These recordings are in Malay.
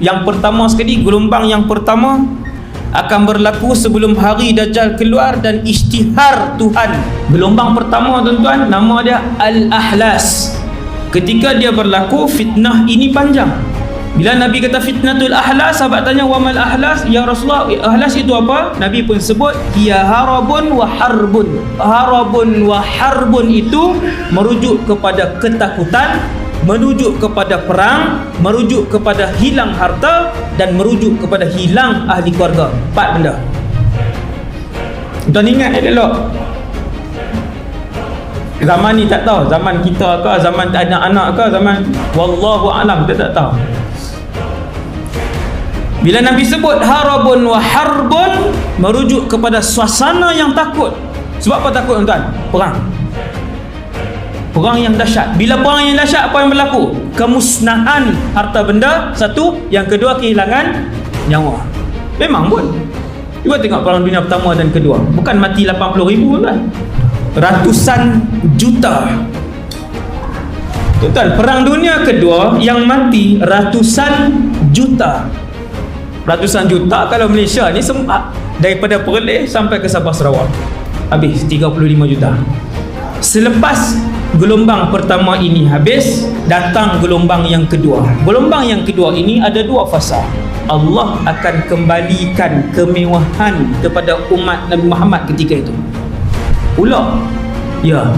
Yang pertama sekali, gelombang yang pertama akan berlaku sebelum hari Dajjal keluar dan isytihar Tuhan. Gelombang pertama tuan-tuan, nama dia Al-Ahlas. Ketika dia berlaku, fitnah ini panjang. Bila Nabi kata fitnatul ahlas, sahabat tanya, wa mal ahlas? Ya Rasulullah, ahlas itu apa? Nabi pun sebut, hiya harabun wa harbun. Harabun wa harbun itu merujuk kepada ketakutan, merujuk kepada perang, merujuk kepada hilang harta, dan merujuk kepada hilang ahli keluarga. 4 benda. Tuan ingat elok. Zaman ni tak tahu, zaman kita ke, zaman anak-anak ke, zaman wallahu alam, kita tak tahu. Bila Nabi sebut harabun wa harbun, merujuk kepada suasana yang takut. Sebab apa takut tuan? Perang. Perang yang dahsyat. Bila perang yang dahsyat, apa yang berlaku? Kemusnahan harta benda, satu. Yang kedua, kehilangan nyawa. Memang pun. Cuba tengok perang dunia pertama dan kedua. Bukan mati 80,000 tuan. Ratusan juta. Tuan, perang dunia kedua yang mati ratusan juta. Ratusan juta kalau Malaysia ni sempat daripada Perlis sampai ke Sabah Sarawak. Habis 35 juta. Selepas gelombang pertama ini habis, datang gelombang yang kedua. Gelombang yang kedua ini ada 2 fasa. Allah akan kembalikan kemewahan kepada umat Nabi Muhammad ketika itu. Pula, ya,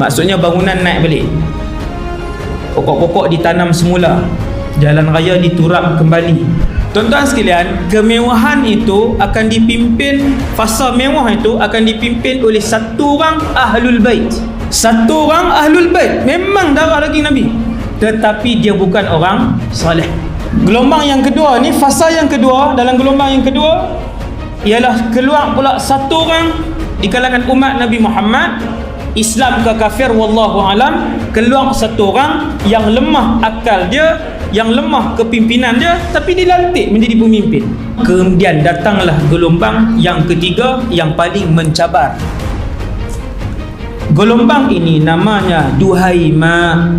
maksudnya bangunan naik balik, pokok-pokok ditanam semula, jalan raya diturap kembali. Tuan-tuan sekalian, kemewahan itu akan dipimpin, fasa mewah itu akan dipimpin oleh satu orang Ahlul Bait. Satu orang Ahlul Bait, memang darah daging Nabi, tetapi dia bukan orang saleh. Gelombang yang kedua ni, fasa yang kedua, dalam gelombang yang kedua ialah keluar pula satu orang di kalangan umat Nabi Muhammad, Islam ke kafir wallahu alam, keluar satu orang yang lemah akal dia, yang lemah kepimpinan dia, tapi dilantik menjadi pemimpin. Kemudian datanglah gelombang yang ketiga yang paling mencabar. Gelombang ini namanya Duhaima,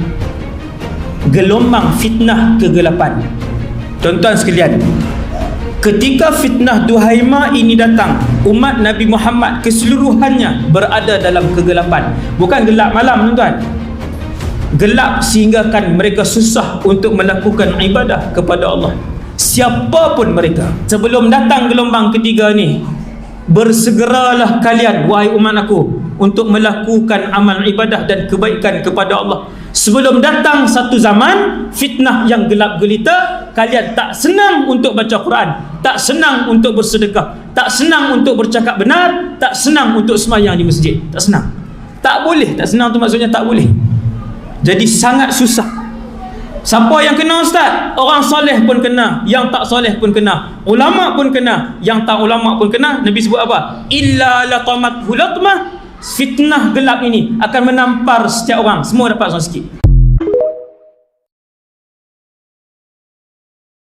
gelombang fitnah kegelapan. Tuan-tuan sekalian, ketika fitnah Duhaima ini datang, umat Nabi Muhammad keseluruhannya berada dalam kegelapan. Bukan gelap malam tuan-tuan, gelap sehingga kan mereka susah untuk melakukan ibadah kepada Allah. Siapapun mereka, sebelum datang gelombang ketiga ni, bersegeralah kalian wahai umat aku untuk melakukan amal ibadah dan kebaikan kepada Allah. Sebelum datang satu zaman fitnah yang gelap gelita, kalian tak senang untuk baca Quran, tak senang untuk bersedekah, tak senang untuk bercakap benar, tak senang untuk sembahyang di masjid, tak senang. Tak boleh, tak senang tu maksudnya tak boleh. Jadi sangat susah. Siapa yang kena ustaz? Orang soleh pun kena, yang tak soleh pun kena, ulama pun kena, yang tak ulama pun kena. Nabi sebut apa? Illa latamat hulatmah. Fitnah gelap ini akan menampar setiap orang. Semua dapat sikit.